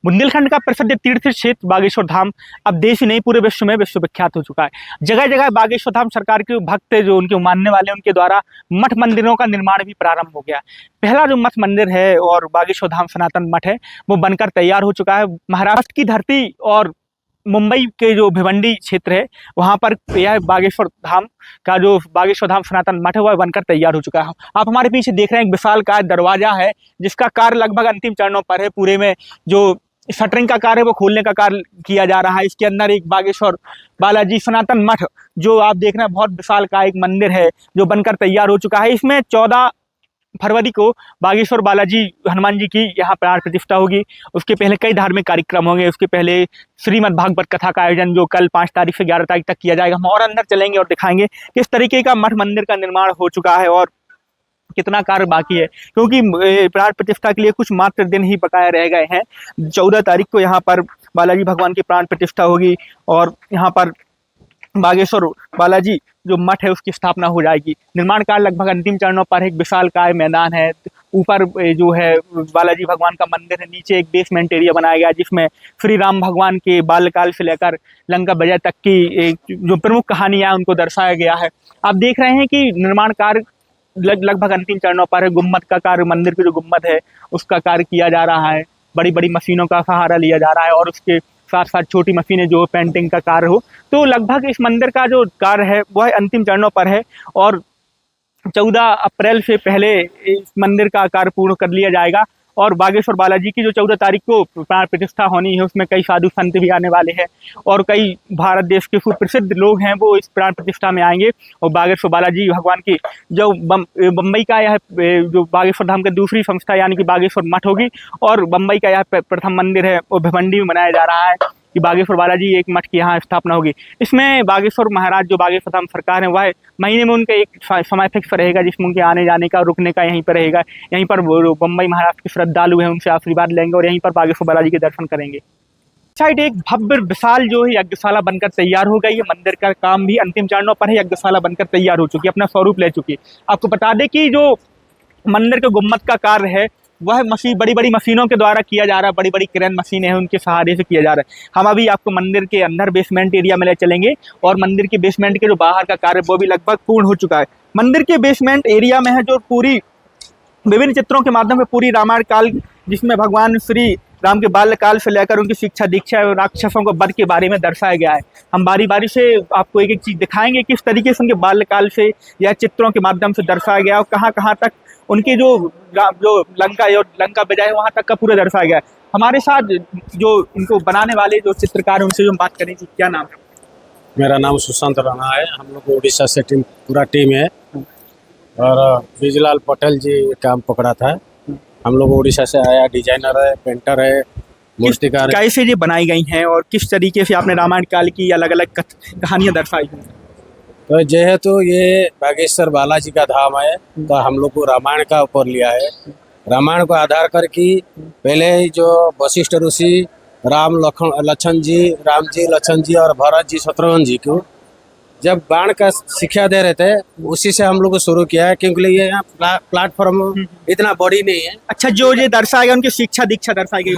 बुंदेलखंड का प्रसिद्ध तीर्थ क्षेत्र बागेश्वर धाम अब देश ही नहीं पूरे विश्व में विश्वविख्यात हो चुका है। जगह जगह बागेश्वर धाम सरकार के भक्त जो उनके मानने वाले उनके द्वारा मठ मंदिरों का निर्माण भी प्रारंभ हो गया। पहला जो मठ मंदिर है और बागेश्वर धाम सनातन मठ है वो बनकर तैयार हो चुका है। महाराष्ट्र की धरती और मुंबई के जो भिवंडी क्षेत्र है वहां पर यह बागेश्वर धाम का जो बागेश्वर धाम सनातन मठ है वह बनकर तैयार हो चुका है। आप हमारे पीछे देख रहे हैं एक विशालकाय दरवाजा है जिसका कार्य लगभग अंतिम चरणों पर है। पूरे में जो शटरिंग का कार्य है वो खोलने का कार्य किया जा रहा है। इसके अंदर एक बागेश्वर बालाजी सनातन मठ जो आप देख रहे हैं बहुत विशाल का एक मंदिर है जो बनकर तैयार हो चुका है। इसमें 14 फरवरी को बागेश्वर बालाजी हनुमान जी की यहाँ प्राण प्रतिष्ठा होगी। उसके पहले कई धार्मिक कार्यक्रम होंगे। उसके पहले श्रीमद् भागवत कथा का आयोजन जो कल 5 तारीख से 11 तारीख तक किया जाएगा। हम और अंदर चलेंगे और दिखाएंगे किस तरीके का मठ मंदिर का निर्माण हो चुका है और कितना कार्य बाकी है, क्योंकि प्राण प्रतिष्ठा के लिए कुछ मात्र दिन ही बकाया रह गए हैं। 14 तारीख को यहाँ पर बालाजी भगवान की प्राण प्रतिष्ठा होगी और यहाँ पर बागेश्वर बालाजी जो मठ है उसकी स्थापना हो जाएगी। निर्माण कार्य लगभग अंतिम चरणों पर। एक विशालकाय मैदान है। ऊपर जो है बालाजी भगवान का मंदिर है, नीचे एक बेसमेंट एरिया बनाया गया जिसमें श्री राम भगवान के बाल्यकाल से लेकर लंका विजय तक की एक जो प्रमुख कहानियां उनको दर्शाया गया है। आप देख रहे हैं कि निर्माण कार्य लगभग अंतिम चरणों पर है। गुम्मद का कार्य, मंदिर की जो गुम्मद है उसका कार्य किया जा रहा है। बड़ी बड़ी मशीनों का सहारा लिया जा रहा है और उसके साथ साथ छोटी मशीनें जो पेंटिंग का कार्य हो। तो लगभग इस मंदिर का जो कार्य है वह अंतिम चरणों पर है और 14 अप्रैल से पहले इस मंदिर का कार्य पूर्ण कर लिया जाएगा। और बागेश्वर बालाजी की जो 14 तारीख को प्राण प्रतिष्ठा होनी है उसमें कई साधु संत भी आने वाले हैं और कई भारत देश के सुप्रसिद्ध लोग हैं वो इस प्राण प्रतिष्ठा में आएंगे। और बागेश्वर बालाजी भगवान की जो बम्बई का यह जो बागेश्वर धाम की दूसरी संस्था यानी कि बागेश्वर मठ होगी और बम्बई का यह प्रथम मंदिर है वो भिवंडी में बनाया जा रहा है कि बागेश्वर बालाजी एक मठ की यहाँ स्थापना होगी। इसमें बागेश्वर महाराज जो बागेश्वर धाम सरकार है वह महीने में उनका एक समय फिक्स रहेगा जिसमें उनके आने जाने का रुकने का यहीं पर रहेगा। यहीं पर बम्बई महाराष्ट्र के श्रद्धालु हैं उनसे आशीर्वाद लेंगे और यहीं पर बागेश्वर बालाजी के दर्शन करेंगे। साइड एक भव्य विशाल जो है यज्ञशाला बनकर तैयार हो गई है। मंदिर का काम भी अंतिम चरणों पर है। यज्ञशाला बनकर तैयार हो चुकी है, अपना स्वरूप ले चुकी है। आपको बता दें कि जो मंदिर के गुम्मद का कार्य है वह बड़ी बड़ी मशीनों के द्वारा किया जा रहा है। बड़ी बड़ी क्रेन मशीनें हैं उनके सहारे से किया जा रहा है। हम अभी आपको मंदिर के अंदर बेसमेंट एरिया में ले चलेंगे और मंदिर के बेसमेंट के जो बाहर का कार्य वो भी लगभग पूर्ण हो चुका है। मंदिर के बेसमेंट एरिया में है जो पूरी विभिन्न चित्रों के माध्यम से पूरी रामायण काल जिसमें भगवान श्री राम के बाल्यकाल से लेकर उनकी शिक्षा दीक्षा और राक्षसों को वध के बारे में दर्शाया गया है। हम बारी बारी से आपको एक एक चीज दिखाएंगे किस तरीके से उनके बाल्यकाल से या चित्रों के माध्यम से दर्शाया गया और कहाँ कहाँ तक उनकी जो लंका विजय है वहाँ तक का पूरा दर्शाया गया है। हमारे साथ जो इनको बनाने वाले जो चित्रकार हैं उनसे जो हम बात करेंगे, क्या नाम है? मेरा नाम सुशांत राणा है। हम लोग उड़ीसा से पूरा टीम है और बिजलाल पटेल जी काम पकड़ा था। हम लोग उड़ीसा से आया, डिजाइनर है, पेंटर है, मूर्तिकार है। कैसे ये बनाई गई हैं और किस तरीके से आपने रामायण काल की अलग अलग कहानियां दर्शाई हैं? तो जेहेतु ये बागेश्वर बालाजी का धाम है तो हम लोग को रामायण का ऊपर लिया है। रामायण को आधार करके पहले जो वशिष्ठ ऋषि राम लक्ष्मण जी और भरत जी शत्रुघ्न जी को जब बाण का शिक्षा दे रहे थे उसी से हम लोग को शुरू किया है, क्योंकि ये प्लेटफॉर्म इतना बड़ी नहीं है। अच्छा, जो ये दर्शाया गया उनकी शिक्षा दीक्षा दर्शाई गई?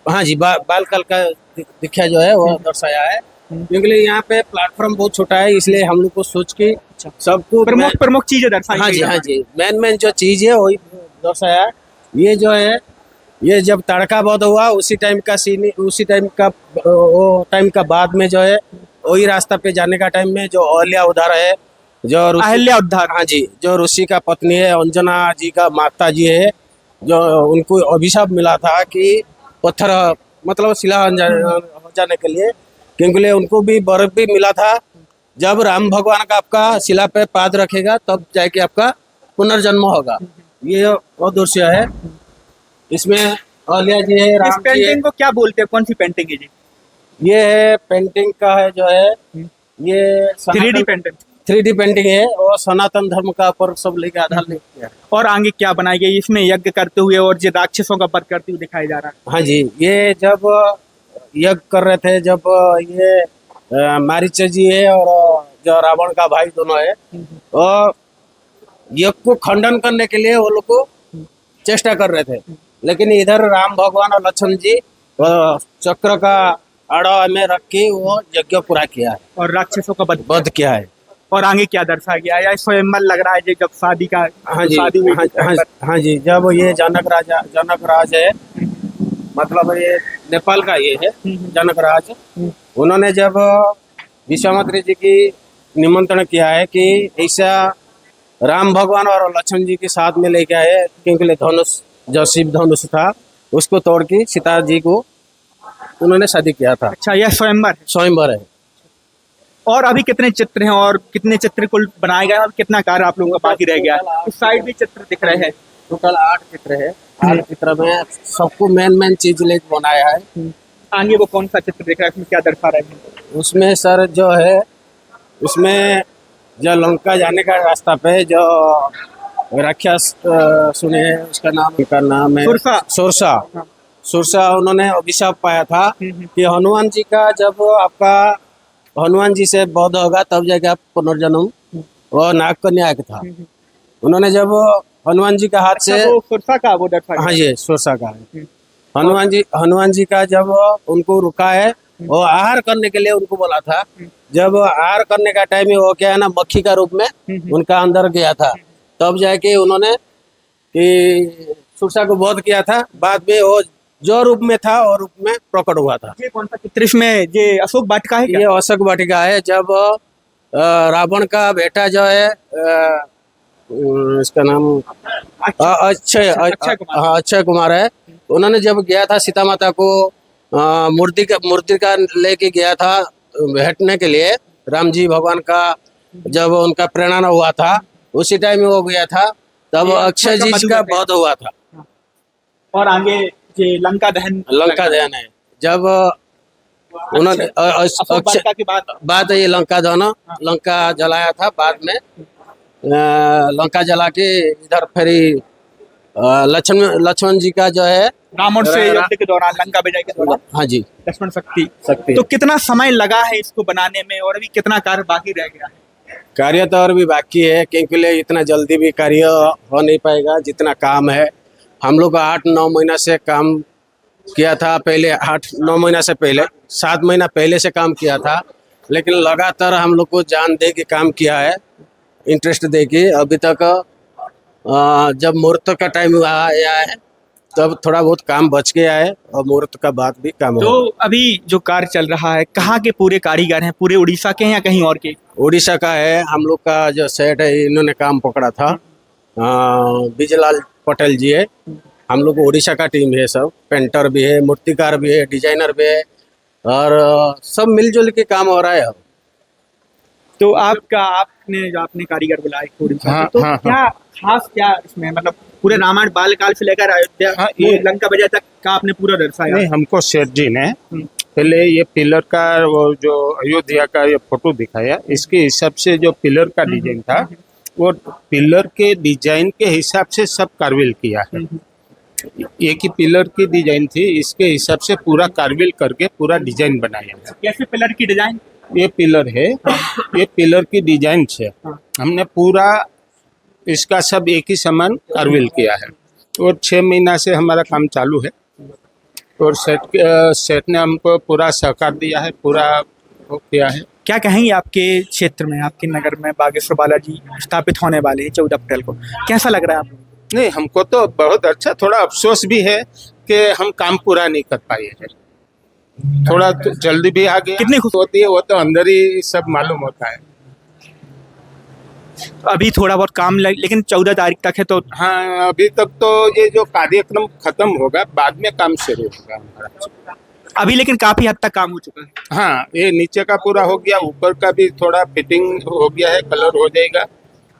हाँ जी, बाल काल का दीक्षा जो है वो दर्शाया है, क्योंकि यहाँ पे प्लेटफॉर्म बहुत छोटा है इसलिए हम लोग को सोच के सबको प्रमुख चीजें दर्शाई। हाँ जी, मेन जो चीज है वही दर्शाया है। ये जो है ये जब तड़का वध हुआ उसी टाइम का सीन, उसी टाइम का बाद में जो है वही रास्ता पे जाने का टाइम में जो अहल्या उद्धार है, जो अहल्या उद्धार, हाँ जी, जो ऋषि का पत्नी है अंजना जी का माता जी है, जो उनको अभिशाप मिला था कि पत्थर मतलब शिला हो जाने के लिए, क्योंकि उनको भी बर्फ भी मिला था। जब राम भगवान का आपका शिला पे पाद रखेगा तब जाके आपका पुनर्जन्म होगा। ये वो दृश्य है। इसमें अहल्या जी है, राम जी है। पेंटिंग को क्या बोलते हैं, कौन सी पेंटिंग है जी? ये है पेंटिंग का है जो है ये 3D पेंटिंग है और सनातन धर्म का ऊपर सब लेके आधार लेके। और आगे क्या बनाई गई? इसमें यज्ञ करते हुए और जो राक्षसों का वध करते हुए दिखाया जा रहा है। हाँ जी, ये जब यज्ञ कर रहे थे, जब ये मारीच जी है और जो रावण का भाई दोनों है, और यज्ञ को खंडन करने के लिए वो लोग को चेष्टा कर रहे थे, लेकिन इधर राम भगवान और लक्ष्मण जी चक्र का आड़ा में रख के वो यज्ञ पूरा किया है, और राक्षसों का वध किया है। और आगे क्या दर्शा गया है? या स्वयंवर लग रहा है जी, जब शादी का हाँ जी, शादी हुई हाँ, थी हाँ, स्वयंवर। हाँ जी, जब ये जनक राज है, मतलब ये नेपाल का ये है जनक राज, उन्होंने जब विश्वामित्र जी की निमंत्रण किया है कि ऐसा राम भगवान और लक्ष्मण जी के साथ में लेके आए, क्योंकि धनुष जो शिव धनुष था उसको तोड़ के सीता जी को उन्होंने शादी किया था। अच्छा, यह स्वयंवर है। स्वयंवर है। और अभी कितने चित्र हैं और कितने चित्र कुल बनाए गए हैं और कितना कार्य आप लोगों का बाकी रह गया है? उस साइड भी चित्र दिख रहे हैं। टोटल 8 चित्र है। 8 चित्र में सबको मेन चीज लेके बनाया है। आगे वो कौन सा चित्र दिख रहा है, उसमें क्या दर्शा रहे हैं? उसमें सर जो है, उसमें जो लंका जाने का रास्ता पे जो राक्षस सुने हैं, उसका नाम है सुरसा। सुरसा उन्होंने अभिशाप पाया था कि हनुमान जी का जब आपका हनुमान जी से वध होगा तब जाके आप पुनर्जन्म वो नाग कन्या का था। उन्होंने जब हनुमान जी का हाथ से वो सुरसा का वो दर्शा। हाँ ये सुरसा का है। हनुमान जी का जब उनको रुका है, वो आहार करने के लिए उनको बोला था। जब आहार करने का टाइम वो क्या है ना, मक्खी का रूप में उनका अंदर गया था, तब जाके उन्होंने कि सुरसा को वध किया था। बाद में वो जो रूप में था वो रूप में प्रकट हुआ था। ये कौन सा चित्र इसमें? ये अशोक वाटिका है क्या? ये अशोक वाटिका है। जब रावण का बेटा जो है इसका नाम अक्षय कुमार है, उन्होंने जब गया था सीता माता को मूर्ति का लेके गया था भेंटने के लिए, राम जी भगवान का जब उनका प्रेरणा हुआ था उसी टाइम में वो गया था, तब अक्षय जी का वध हुआ था। और आगे ये लंका दहन है। जब उन्होंने वाटिका के बाद ये लंका जलाया था। बाद में लंका जला के इधर फिर लक्ष्मण जी का जो है रावण से युद्ध के दौरान, लंका विजय के दौरान, हाँ जी, लक्ष्मण शक्ति। तो कितना समय लगा है इसको बनाने में और अभी कितना कार्य बाकी रह गया है? कार्य तो और भी बाकी है, क्योंकि इतना जल्दी भी कार्य हो नहीं पाएगा जितना काम है। हम लोग 8-9 महीना से काम किया था। पहले 8-9 महीना से पहले 7 महीना पहले से काम किया था, लेकिन लगातार हम लोग को जान दे के काम किया है, इंटरेस्ट दे के। अभी तक जब मुहूर्त का टाइम आया है तब थोड़ा बहुत काम बच गया है, और मुहूर्त का बाद भी काम तो अभी जो कार्य चल रहा है, कहाँ के पूरे कारीगर हैं? पूरे उड़ीसा के हैं या कहीं और के? उड़ीसा का है। हम लोग का जो सेट है, इन्होंने काम पकड़ा था, विजयलाल पटेल जी है। हम लोग उड़ीसा का टीम है। सब पेंटर भी है, मूर्तिकार भी है, डिजाइनर भी है, और सब मिलजुल के काम हो रहा है। तो आपने कारीगर बुलाए उड़ीसा से, तो क्या खास क्या इसमें, मतलब पूरे रामायण बाल काल से लेकर अयोध्या ये लंका विजय तक का आपने पूरा दर्शाया? नहीं, हमको सेठ जी ने पहले ये पिलर का वो जो अयोध्या का ये फोटो दिखाया, इसके हिसाब से जो पिलर का डिजाइन था वो पिलर के डिजाइन के हिसाब से सब कारविल किया है। एक ही पिलर की डिजाइन थी, इसके हिसाब से पूरा कारविल करके पूरा डिजाइन बनाया है। कैसे पिलर की डिजाइन? ये पिलर है, ये पिलर की डिजाइन से हमने पूरा इसका सब एक ही समान कारविल किया है। और 6 महीना से हमारा काम चालू है, और सेठ ने हमको पूरा सहकार दिया है, पूरा वो किया है। क्या कहेंगे आपके क्षेत्र में, आपके नगर में बागेश्वर बालाजी स्थापित होने वाले हैं 14 अप्रैल को, कैसा लग रहा है आपको? नहीं, हमको तो बहुत अच्छा, थोड़ा अफसोस भी है कि हम काम पूरा नहीं कर पाए हैं। थोड़ा तो जल्दी भी आ गया। कितनी खुशी होती है वो तो अंदर ही सब मालूम होता है। अभी थोड़ा बहुत काम लेकिन 14 तारीख तक है, तो हाँ, अभी तक तो ये जो कार्यक्रम खत्म होगा, बाद में काम शुरू होगा हमारा। अभी लेकिन काफी हद तक काम हो चुका है। हाँ, ये नीचे का पूरा हो गया, ऊपर का भी थोड़ा फिटिंग हो गया है, कलर हो जाएगा।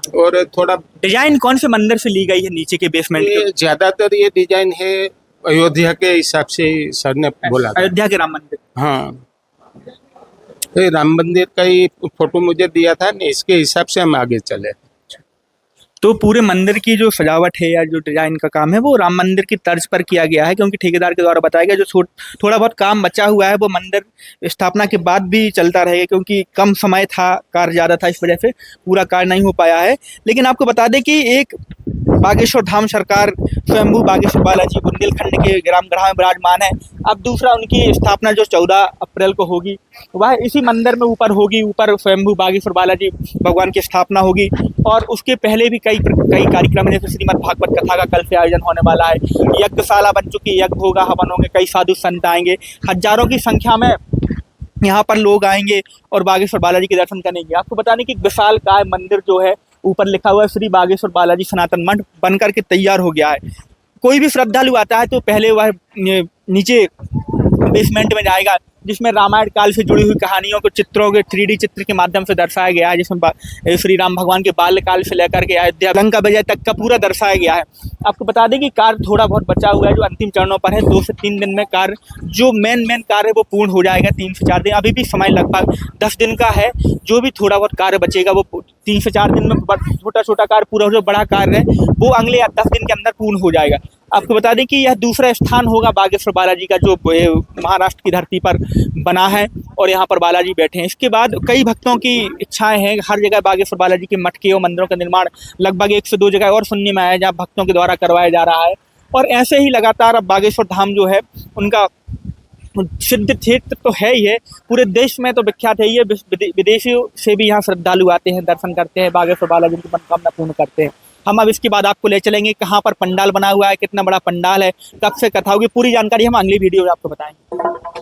और थोड़ा डिजाइन कौन से मंदिर से ली गई है नीचे के बेसमेंट ये ज्यादातर ये डिजाइन है अयोध्या के हिसाब से सर ने बोला था। अयोध्या के राम मंदिर? हाँ, तो राम मंदिर का ही फोटो मुझे दिया था, इसके हिसाब से हम आगे चले। तो पूरे मंदिर की जो सजावट है या जो डिजाइन का काम है वो राम मंदिर की तर्ज पर किया गया है, क्योंकि ठेकेदार के द्वारा बताया गया जो थोड़ा बहुत काम बचा हुआ है वो मंदिर स्थापना के बाद भी चलता रहेगा, क्योंकि कम समय था, कार्य ज़्यादा था, इस वजह से पूरा कार्य नहीं हो पाया है। लेकिन आपको बता दें कि एक बागेश्वर धाम सरकार स्वयंभू बागेश्वर बालाजी बुंदेलखंड के ग्रामगढ़ा में विराजमान है। अब दूसरा उनकी स्थापना जो 14 अप्रैल को होगी वह इसी मंदिर में ऊपर होगी, ऊपर स्वयंभू बागेश्वर बालाजी भगवान की स्थापना होगी। और उसके पहले भी कई कार्यक्रम जैसे श्रीमद् भागवत कथा का कल से आयोजन होने वाला है। यज्ञशाला बन चुकी, यज्ञ होगा, हवन होंगे, कई साधु संत आएंगे, हजारों की संख्या में यहाँ पर लोग आएंगे और बागेश्वर बालाजी के दर्शन करेंगे। आपको बता दें कि विशालकाय मंदिर जो है ऊपर लिखा हुआ है श्री बागेश्वर बालाजी सनातन मठ बनकर के तैयार हो गया है। कोई भी श्रद्धालु आता है तो पहले वह नीचे बेसमेंट में जाएगा, जिसमें रामायण काल से जुड़ी हुई कहानियों को चित्रों के 3D चित्र के माध्यम से दर्शाया गया है, जिसमें श्री राम भगवान के बाल्यकाल से लेकर के अयोध्या लंका विजय तक का पूरा दर्शाया गया है। आपको बता दें कि कार्य थोड़ा बहुत बचा हुआ है जो अंतिम चरणों पर है। 2 से 3 दिन में कार्य जो मेन कार्य है वो पूर्ण हो जाएगा। 3 से 4 दिन, अभी भी समय लगभग 10 दिन का है। जो भी थोड़ा बहुत कार्य बचेगा वो 3 से 4 दिन में छोटा छोटा कार्य पूरा हो जाए, बड़ा कार्य है वो अगले 10 दिन के अंदर पूर्ण हो जाएगा। आपको बता दें कि यह दूसरा स्थान होगा बागेश्वर बालाजी का जो महाराष्ट्र की धरती पर बना है और यहाँ पर बालाजी बैठे हैं। इसके बाद कई भक्तों की इच्छाएं हैं, हर जगह बागेश्वर बालाजी के मठ के और मंदिरों का निर्माण लगभग 1 से 2 जगह और सुनने में आया है जहाँ भक्तों के द्वारा करवाया जा रहा है। और ऐसे ही लगातार अब बागेश्वर धाम जो है उनका सिद्ध क्षेत्र तो है ही है, पूरे देश में तो विख्यात है ही है। विदेशियों से भी यहाँ श्रद्धालु आते हैं, दर्शन करते हैं, बागेश्वर बालाजी की मनोकामना पूर्ण करते हैं। हम अब इसके बाद आपको ले चलेंगे कहाँ पर पंडाल बना हुआ है, कितना बड़ा पंडाल है, कब से कथा होगी, पूरी जानकारी हम अगली वीडियो में आपको बताएंगे।